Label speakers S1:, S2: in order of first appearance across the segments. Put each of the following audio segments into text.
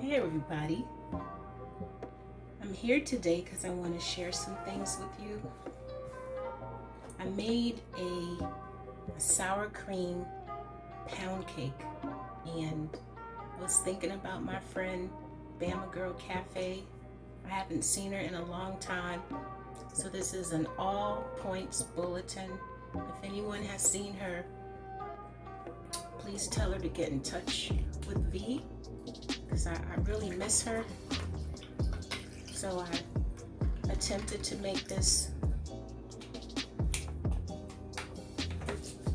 S1: Hey everybody, I'm here today because I want to share some things with you. I made a sour cream pound cake, and I was thinking about my friend Bama Girl Cafe. I haven't seen her in a long time, so this is an all points bulletin. If anyone has seen her, please tell her to get in touch with V, because I really miss her. So I attempted to make this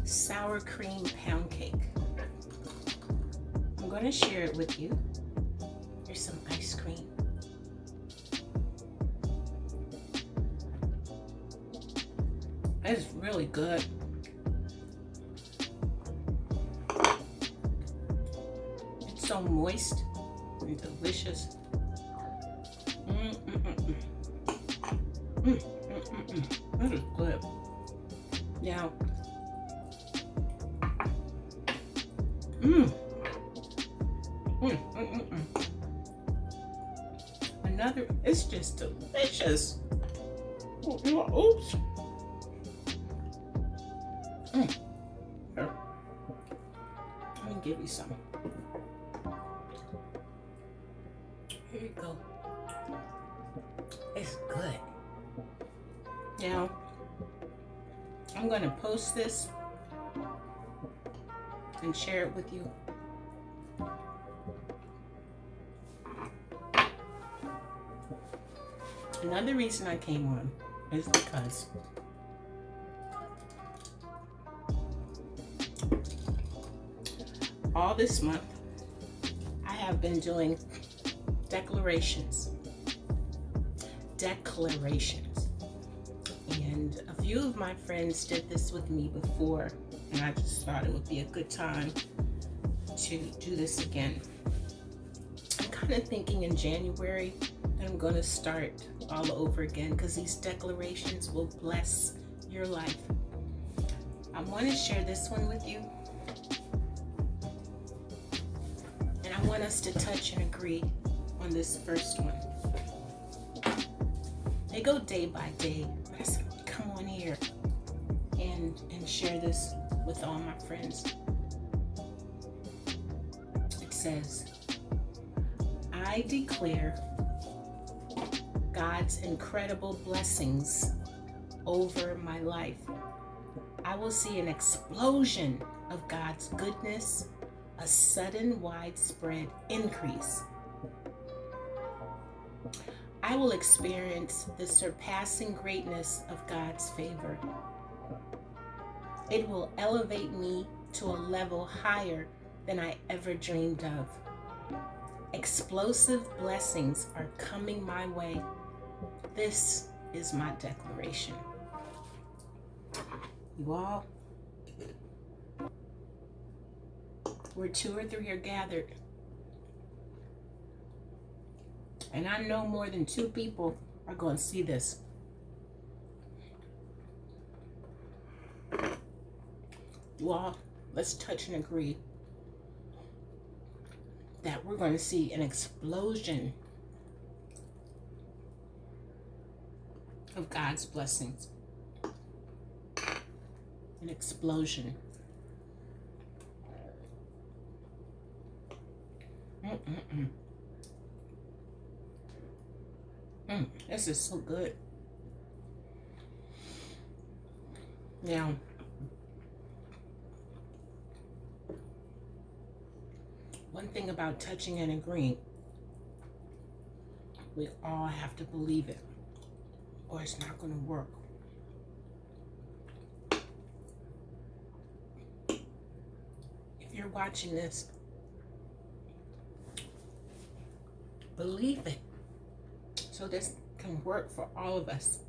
S1: sour cream pound cake. I'm going to share it with you. Here's some ice cream. It's really good. It's so moist and delicious. That is good. Now, another, it's just delicious. Oops. Here, let me give you some. Here you go. It's good. Now, I'm going to post this and share it with you. Another reason I came on is because all this month I have been doing declarations. And a few of my friends did this with me before, and I just thought it would be a good time to do this again. I'm kind of thinking in January that I'm going to start all over again, because these declarations will bless your life. I want to share this one with you, and I want us to touch and agree on this first one. They go day by day, but I said, come on here and share this with all my friends. It says, I declare God's incredible blessings over my life. I will see an explosion of God's goodness, a sudden widespread increase. I will experience the surpassing greatness of God's favor. It will elevate me to a level higher than I ever dreamed of. Explosive blessings are coming my way. This is my declaration. You all, where 2 or 3 are gathered, and I know more than 2 people are going to see this. You all, let's touch and agree that we're going to see an explosion of God's blessings. An explosion. This is so good. Now, one thing about touching and agreeing, we all have to believe it, or it's not going to work. If you're watching this, believe it, so this can work for all of us.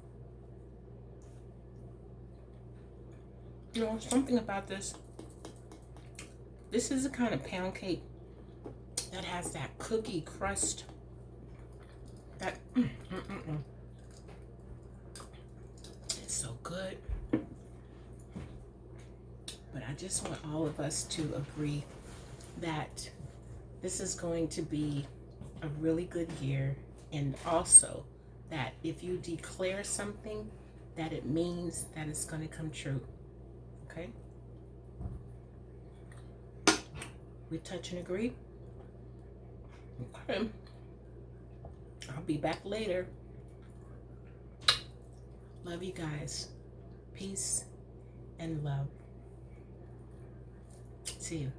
S1: You know, something about this. This is the kind of pound cake that has that cookie crust. That it's so good. But I just want all of us to agree that this is going to be a really good year, and also that if you declare something, that it means that it's going to come true. Okay? We touch and agree? Okay. I'll be back later. Love you guys. Peace and love. See you.